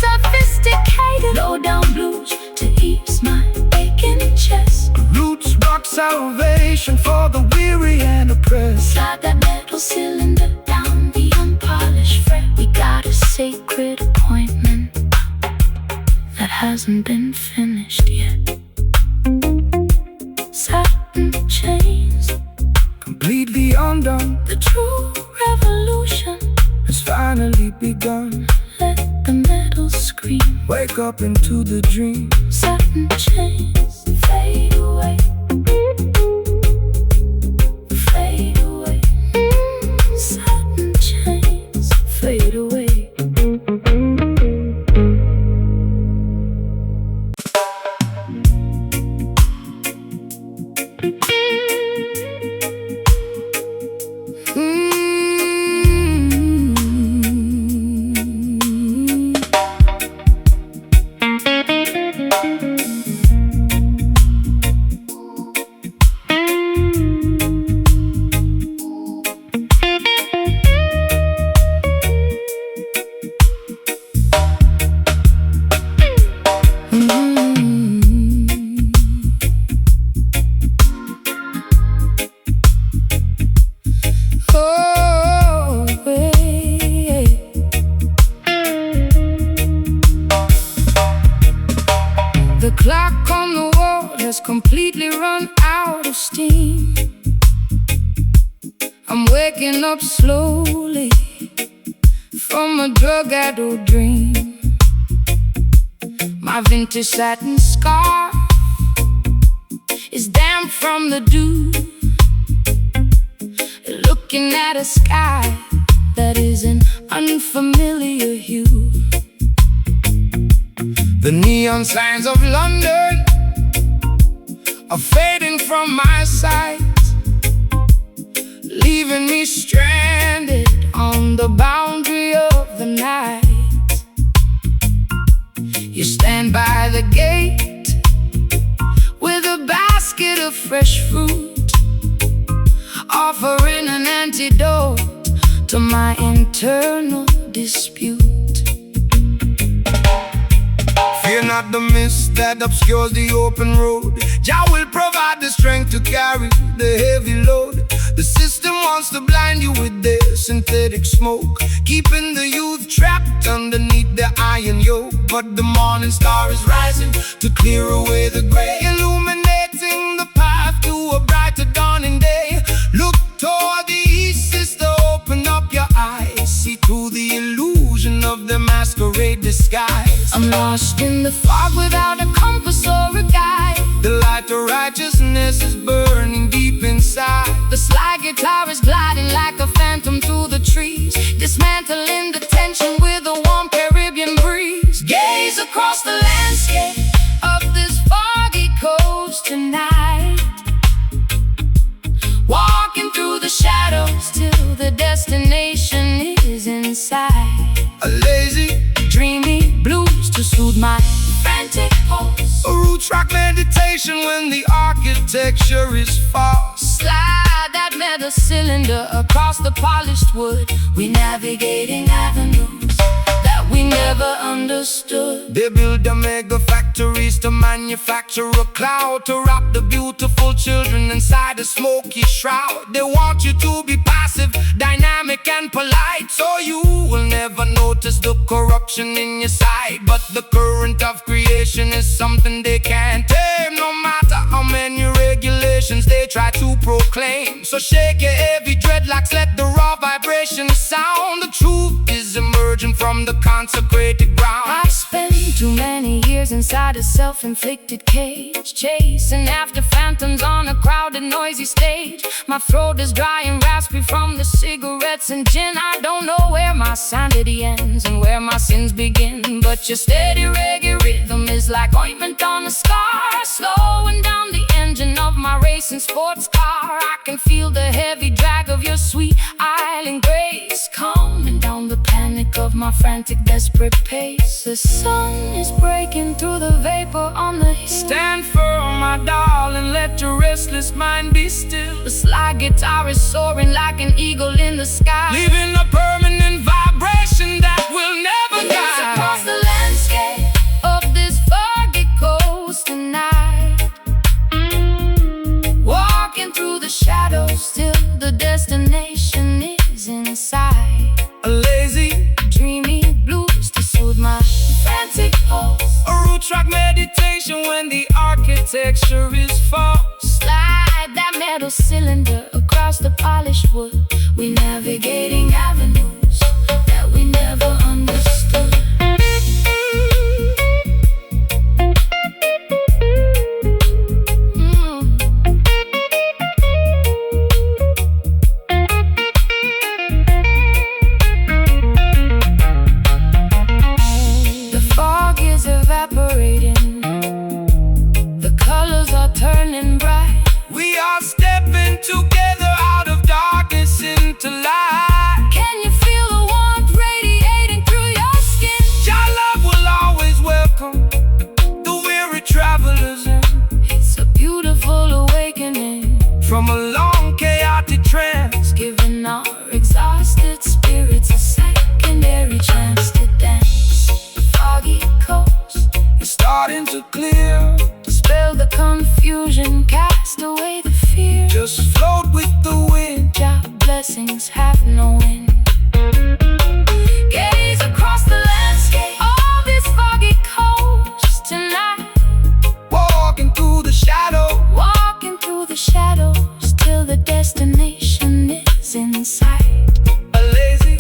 [SPEAKER 2] Sophisticated low-down blues to ease my aching chest.
[SPEAKER 1] Roots rock salvation for the weary and oppressed.
[SPEAKER 2] Slide that metal cylinder down the unpolished fret. We got a sacred appointment that hasn't been finished yet. Satin chains,
[SPEAKER 1] Completely undone,
[SPEAKER 2] the true revolution
[SPEAKER 1] has finally begun.
[SPEAKER 2] Let the metal scream.
[SPEAKER 1] Wake up into the dream.
[SPEAKER 2] Satin chains fade away. Fade away. Satin chains fade away. steam. I'm waking up slowly from a drug-addled dream. My vintage satin scarf is damp from the dew, looking at a sky that is an unfamiliar hue. The neon signs of London are fading from my sight, leaving me stranded on the boundary of the night. You stand by the gate with a basket of fresh fruit, offering an antidote to my internal dispute.
[SPEAKER 1] Fear not the mist that obscures the open road. Jah will provide the strength to carry the heavy load. The system wants to blind you with their synthetic smoke, keeping the youth trapped underneath their iron yoke. But the morning star is rising to clear away the gray, illuminating the path to a brighter dawning day. Look toward the east, sister, open up your eyes. See through the illusion of the masquerade disguise.
[SPEAKER 2] I'm lost in the fog without a compass or a guide.
[SPEAKER 1] The light of righteousness is burning deep inside.
[SPEAKER 2] The slide guitar is gliding like a phantom through the trees, dismantling the tension with a warm Caribbean breeze.
[SPEAKER 1] Gaze across the landscape
[SPEAKER 2] Of this foggy coast tonight, walking through the shadows till the destination is in sight.
[SPEAKER 1] a lazy,
[SPEAKER 2] Dreamy blues to soothe my frantic pulse.
[SPEAKER 1] a root track meditation when the architecture is false.
[SPEAKER 2] Slide that metal cylinder across the polished wood. We navigating avenues that we never understood.
[SPEAKER 1] They build the mega factories to manufacture a cloud, to wrap the beautiful children inside a smoky shroud. They want you to be passive, dynamic and polite, so you will never notice the corruption in your sight. But the current of creation is something they can't tame, no matter how many regulations they try to proclaim. So shake your heavy dreadlocks, let the raw vibration sound. The truth is emerging from the consecrated ground.
[SPEAKER 2] I spent too many years inside a self-inflicted cage, chasing after phantoms on a crowded, noisy stage. My throat is dry and raspy from the cigarettes and gin. I don't know where my sanity ends and where my sins begin, but your steady reggae rhythm is like ointment on a scar, slowing down the engine of my racing sports car. I can feel the heavy drag of your sweet island grace, calming down the panic of my frantic, desperate pace. The sun is breaking through the vapor on the hill.
[SPEAKER 1] Stand firm, my darling, let your restless mind be still.
[SPEAKER 2] The slide guitar is soaring like an eagle in the sky,
[SPEAKER 1] Leaving a permanent vibration that will never
[SPEAKER 2] Gaze across
[SPEAKER 1] die.
[SPEAKER 2] the landscape of this foggy coast tonight, walking through the shadows till the destination is in sight.
[SPEAKER 1] A lazy,
[SPEAKER 2] Dreamy blues to soothe my frantic pulse.
[SPEAKER 1] a root track meditation when the architecture is false.
[SPEAKER 2] Slide that metal cylinder across the polished wood. We navigating avenues that we never understood. The fog is evaporating, the colors are turning bright.
[SPEAKER 1] We are stepping together out of darkness into light.
[SPEAKER 2] Can you feel the warmth radiating through your skin?
[SPEAKER 1] Your love will always welcome the weary travelers in.
[SPEAKER 2] It's a beautiful awakening,
[SPEAKER 1] From a long chaotic trance,
[SPEAKER 2] giving our exhausted spirits a secondary chance to dance. The foggy coast,
[SPEAKER 1] it's starting to clear.
[SPEAKER 2] dispel the confusion, cast away the fear.
[SPEAKER 1] Just float with the wind.
[SPEAKER 2] Job blessings have no end. Gaze across the landscape of this foggy coast tonight,
[SPEAKER 1] Walking through the shadow,
[SPEAKER 2] walking through the shadows coast till the destination is in sight.
[SPEAKER 1] A lazy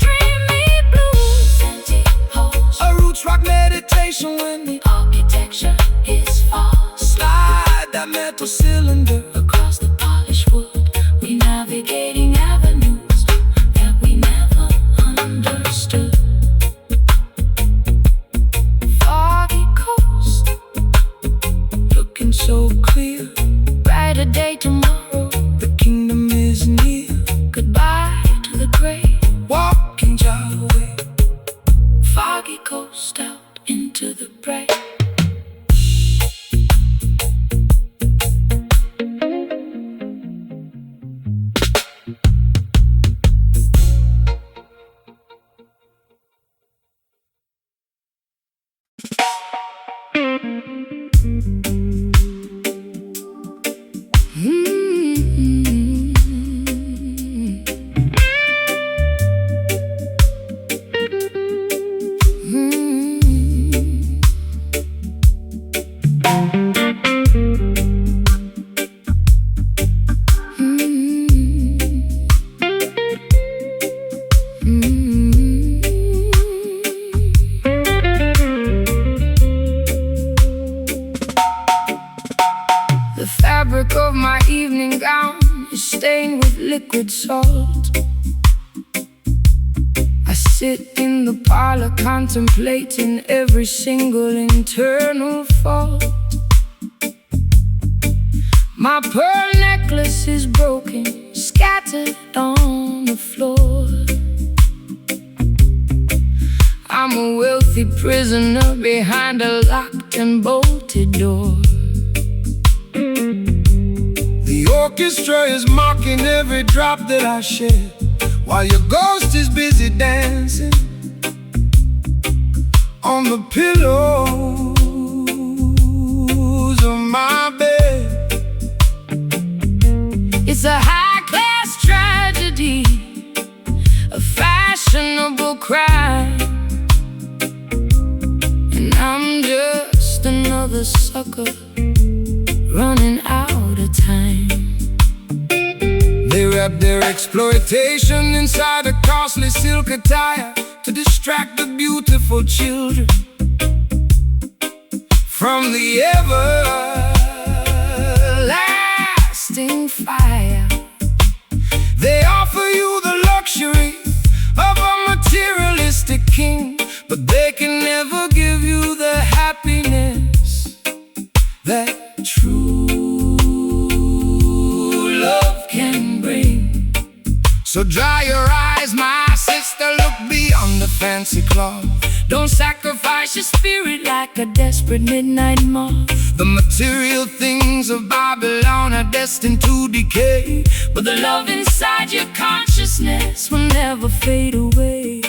[SPEAKER 2] Dreamy blues and deep pose.
[SPEAKER 1] A roots rock meditation when
[SPEAKER 2] The architecture is false.
[SPEAKER 1] slide that metal cylinder.
[SPEAKER 2] Across the polished wood, we navigating avenues that we never understood. Foggy coast,
[SPEAKER 1] Looking so clear,
[SPEAKER 2] brighter day tomorrow.
[SPEAKER 1] the kingdom is near.
[SPEAKER 2] Goodbye to the gray.
[SPEAKER 1] Walking Java way.
[SPEAKER 2] Foggy coast out into the bright. The fabric of my evening gown is stained with liquid salt. I sit in the parlor contemplating every single internal fault. My pearl necklace is broken, scattered on the floor. I'm a wealthy prisoner behind a locked and bolted door.
[SPEAKER 1] The orchestra is mocking every drop that I shed, while your ghost is busy dancing on the pillows of my bed.
[SPEAKER 2] It's a high-class tragedy, a fashionable crime, and I'm just another sucker running out of time.
[SPEAKER 1] They wrap their exploitation inside a costly silk attire to distract the beautiful children from the everlasting fire. They offer you the luxury of a materialistic king, but they can never give you the happiness that true love can bring. So dry your eyes, my sister, look beyond the fancy cloth.
[SPEAKER 2] Don't sacrifice your spirit like a desperate midnight moth.
[SPEAKER 1] The material things of Babylon are destined to decay,
[SPEAKER 2] But the love inside your consciousness will never fade away.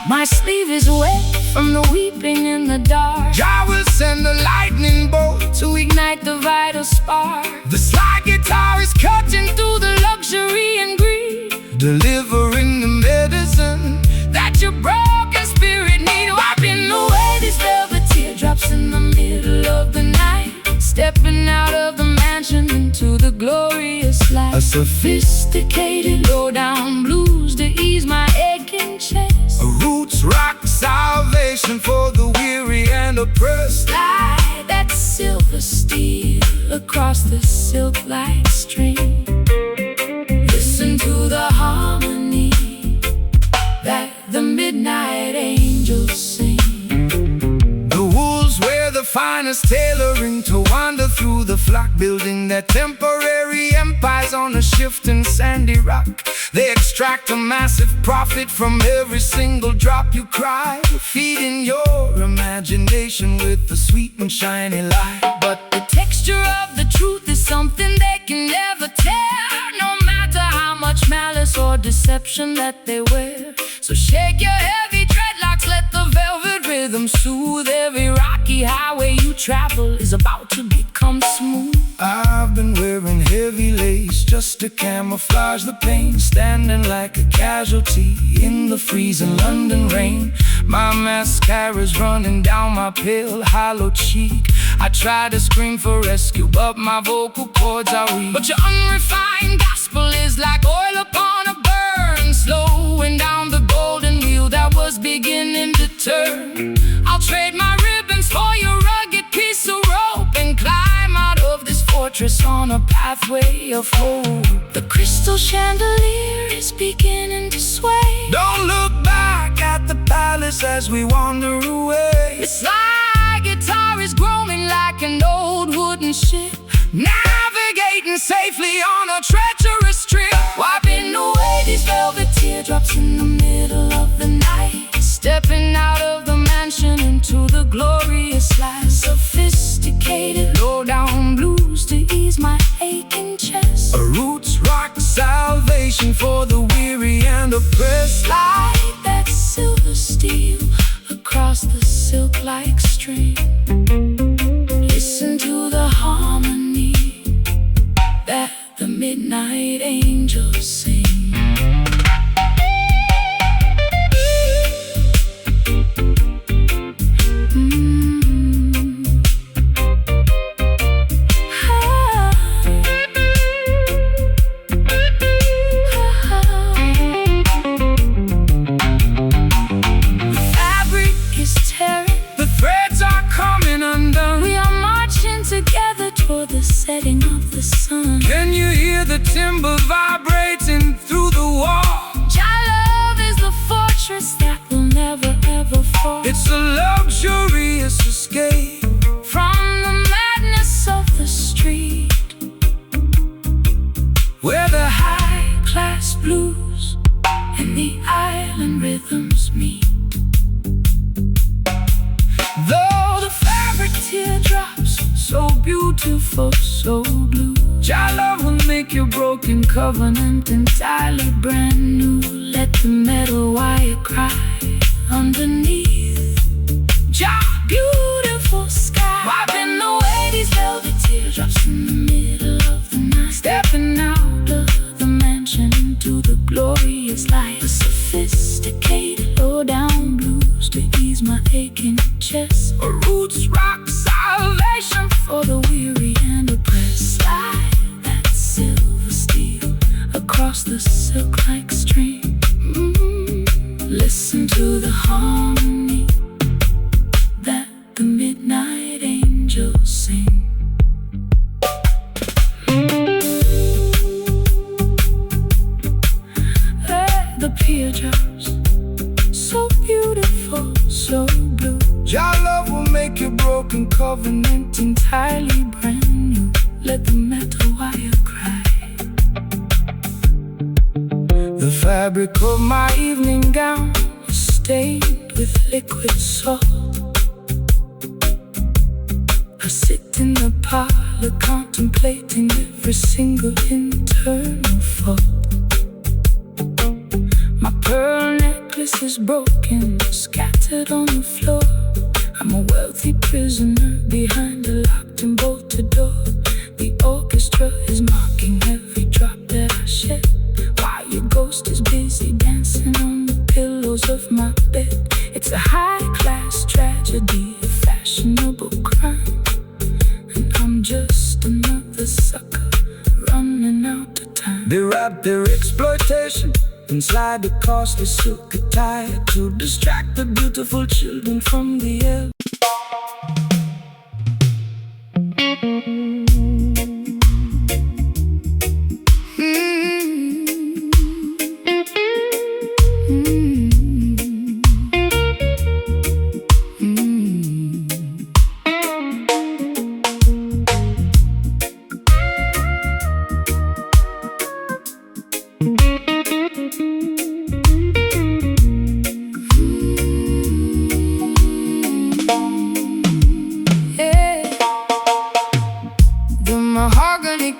[SPEAKER 2] My sleeve is wet from the weeping in the dark.
[SPEAKER 1] Jah will send a lightning bolt
[SPEAKER 2] To ignite the vital spark.
[SPEAKER 1] The slide guitar is cutting
[SPEAKER 2] Through the luxury and greed
[SPEAKER 1] delivering the medicine
[SPEAKER 2] that your broken spirit need. Wiping away these velvet teardrops in the middle of the night. Stepping out of the mansion into the glorious light.
[SPEAKER 1] A
[SPEAKER 2] Sophisticated low-down blues to ease my aching chest.
[SPEAKER 1] A roots rock salvation for the weary and oppressed.
[SPEAKER 2] Slide that silver steel across the silk-like stream. Listen to the harmony that the midnight angels sing.
[SPEAKER 1] The wolves wear the finest tailoring to wander through the flock, building their temporary empires on a shifting sandy rock. They extract a massive profit from every single drop you cry, feeding your imagination with a sweet and shiny light. But
[SPEAKER 2] The texture of the truth is something they can never tear, no matter how much malice or deception that they wear. So shake your heavy dreadlocks, let the velvet rhythm soothe. Every rocky highway you travel is about to become smooth.
[SPEAKER 1] I've been wearing heavy lace just to camouflage the pain, standing like a casualty in the freezing London rain. My mascara's running down my pale, hollow cheek.
[SPEAKER 2] I try to scream for rescue, but my vocal cords are weak. But your unrefined gospel is like oil upon a burn, slowing down the golden wheel that was beginning to turn. I'll trade my ribbons for your rugged piece of rope and climb out of this fortress on a pathway of hope. The crystal chandelier is beginning to sway.
[SPEAKER 1] Don't look back at the palace as we wander away.
[SPEAKER 2] It's like guitar is groaning like an old wooden ship, navigating safely on a treacherous trip, wiping away these velvet teardrops in the middle of the night, stepping out of the mansion into the glorious light. Sophisticated low-down blues to ease my aching chest,
[SPEAKER 1] A roots rock salvation for the weary and oppressed.
[SPEAKER 2] like that silver steel across the silk like string. Listen to the harmony that the midnight angels sing. For the setting of the sun,
[SPEAKER 1] Can you hear the timber vibrating through the wall?
[SPEAKER 2] Jah love is the fortress that will never ever fall.
[SPEAKER 1] It's a luxurious escape
[SPEAKER 2] From the madness of the street,
[SPEAKER 1] where the
[SPEAKER 2] high-class blues and the island rhythms meet. Though the fabric teardrops, so beautiful, so blue,
[SPEAKER 1] Jah love will make your
[SPEAKER 2] broken covenant entirely brand new. Let the metal wire cry underneath Jah beautiful sky, wiping away these velvet teardrops in the middle of the night, stepping out of the mansion into the glorious light. The sophisticated low-down blues to ease my aching chest,
[SPEAKER 1] A roots rock
[SPEAKER 2] salvation for the weary and oppressed, like that silver steel across the silk like string. Listen to the harmony that the midnight angels sing. The teardrops, so beautiful, so blue,
[SPEAKER 1] Jah love will make your broken covenant
[SPEAKER 2] entirely brand new. Let the metal wire cry.
[SPEAKER 1] The fabric of my evening gown
[SPEAKER 2] is stained with liquid salt. I sit in the parlor contemplating every single internal fault. My pearl necklace is broken, scattered on the floor. I'm a wealthy prisoner behind a locked and bolted door. The orchestra is mocking every drop that I shed, while your ghost is busy dancing on the pillows of my bed. It's a high-class tragedy, a fashionable crime, and I'm just another sucker running out of time.
[SPEAKER 1] They wrap their exploitation inside the costly silk attire to distract the beautiful children from the air.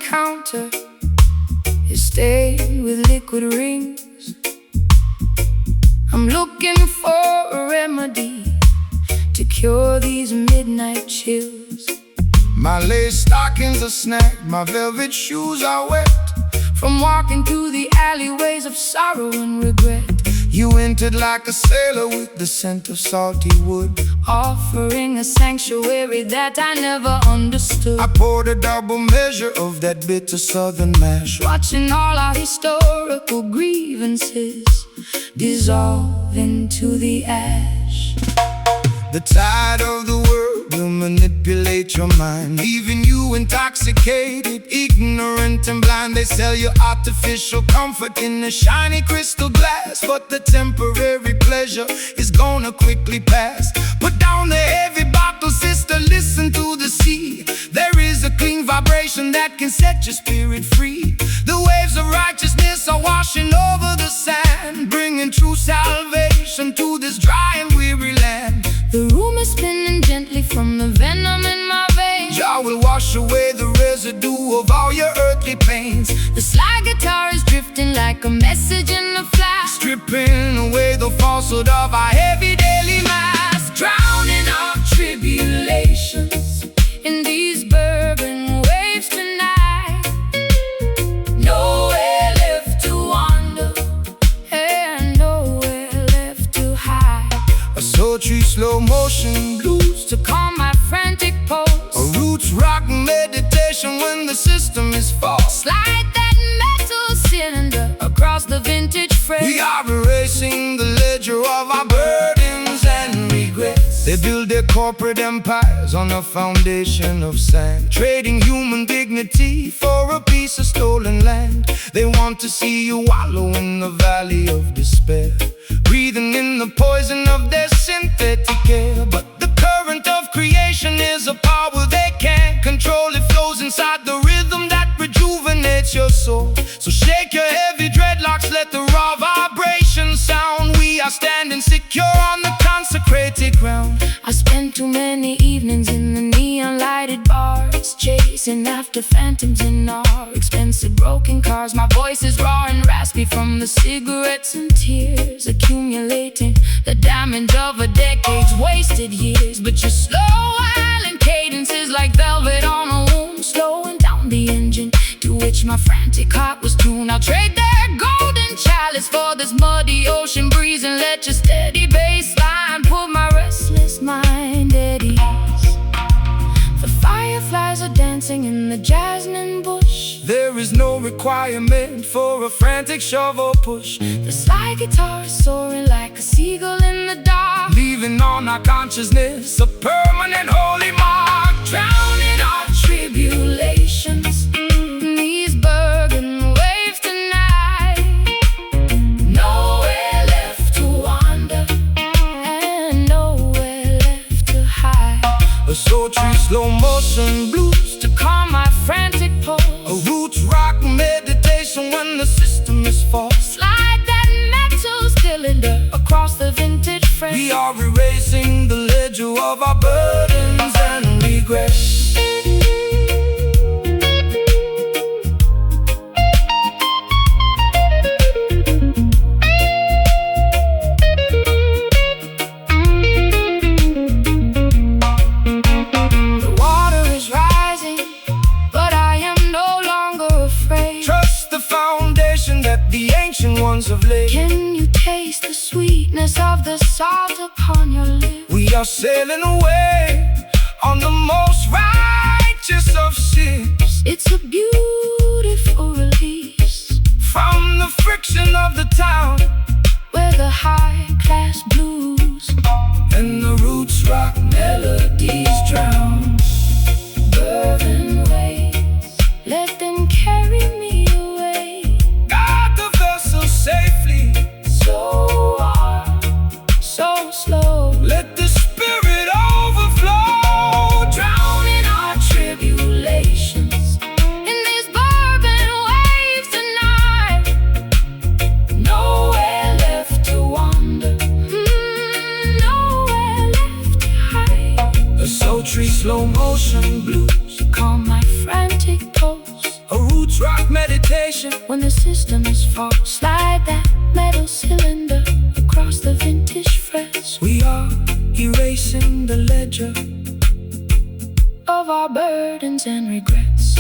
[SPEAKER 2] Counter is stained with liquid rings. I'm looking for a remedy to cure these midnight chills.
[SPEAKER 1] My lace stockings are snagged, my velvet shoes are wet
[SPEAKER 2] from walking through the alleyways of sorrow and regret.
[SPEAKER 1] You entered like a sailor with the scent of salty wood,
[SPEAKER 2] offering a sanctuary that I never understood.
[SPEAKER 1] I poured a double measure of that bitter southern mash,
[SPEAKER 2] watching all our historical grievances dissolve into the ash.
[SPEAKER 1] The tide of the world will manipulate your mind, leaving you intoxicated, ignorant and blind. They sell you artificial comfort in a shiny crystal glass, but the temporary pleasure is gonna quickly pass. Put down the heavy bottle, sister, listen to the sea. There is a clean vibration that can set your spirit free. The waves of righteousness are washing over the sand, bringing true salvation to this dry and weary land.
[SPEAKER 2] The room is spinning gently from the venom in my veins.
[SPEAKER 1] Jah will wash away the residue of all your earthly pains.
[SPEAKER 2] The slide guitar is drifting like a message in a flash,
[SPEAKER 1] stripping away the falsehood of our heavy daily mass,
[SPEAKER 2] drowning our tribulations in these bourbon waves tonight. Nowhere left to wander, and nowhere left to hide.
[SPEAKER 1] A sultry slow motion blues
[SPEAKER 2] to calm my frantic pulse,
[SPEAKER 1] a roots rock meditation when the system is false.
[SPEAKER 2] Slide that metal cylinder across the vintage frame.
[SPEAKER 1] We are erasing the ledger of our burdens and regrets. They build their corporate empires on a foundation of sand, trading human dignity for a piece of stolen land. They want to see you wallow in the valley of despair, breathing in the poison of their synthetic air. But the current of creation is a power they can't control. It flows inside the rhythm that rejuvenates your soul. So shake your heavy dreadlocks, let the raw vibration sound. We are standing secure on the consecrated ground.
[SPEAKER 2] I spent too many evenings in the neon lighted bars, chasing after phantoms in our expensive broken cars. My voice is raw and raspy from the cigarettes and tears, accumulating the damage of a decade's wasted years. But your slow island cadence is like velvet on a wound, slowing down the engine to which my frantic heart was tuned. I'll trade their golden chalice for this muddy ocean breeze, and let your steady bass line put my restless mind at ease. The fireflies are dancing in the jasmine bush.
[SPEAKER 1] There is no requirement for a frantic shovel push.
[SPEAKER 2] The slide guitar is soaring like a seagull in the dark,
[SPEAKER 1] leaving on our consciousness a permanent holy mark,
[SPEAKER 2] drowning our tribulations in these bourbon waves tonight. Nowhere left to wander, and nowhere left to hide.
[SPEAKER 1] A sultry slow motion blues
[SPEAKER 2] to calm my frantic pulse,
[SPEAKER 1] a roots rock meditation when the system is false.
[SPEAKER 2] Slide that metal cylinder across the vintage frame.
[SPEAKER 1] We are erasing the ledger of our burdens and regrets.
[SPEAKER 2] The water is rising, but I am no longer afraid.
[SPEAKER 1] Trust the foundation that the ancient ones have laid.
[SPEAKER 2] Can you taste the sweetness of the salt upon your lips?
[SPEAKER 1] We are sailing away on the most righteous of ships.
[SPEAKER 2] It's a beautiful release
[SPEAKER 1] from the friction of the town,
[SPEAKER 2] where the high-class blues
[SPEAKER 1] and the roots rock melodies drown.
[SPEAKER 2] Bourbon waves, let them carry me away.
[SPEAKER 1] Guard the vessel safely,
[SPEAKER 2] so warm, so slow.
[SPEAKER 1] Let the spirit overflow,
[SPEAKER 2] drowning our tribulations in these bourbon waves tonight. Nowhere left to wander, nowhere left to hide.
[SPEAKER 1] a sultry slow motion blues
[SPEAKER 2] to calm my frantic pulse,
[SPEAKER 1] a roots rock meditation
[SPEAKER 2] when the system is false. Slide that metal cylinder across the vintage frets.
[SPEAKER 1] We are erasing the ledger
[SPEAKER 2] of our burdens and regrets.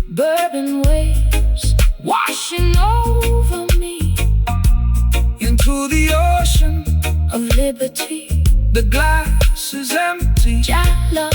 [SPEAKER 2] Bourbon waves washing over me.
[SPEAKER 1] to the ocean
[SPEAKER 2] of liberty.
[SPEAKER 1] The glass is empty.
[SPEAKER 2] Jah love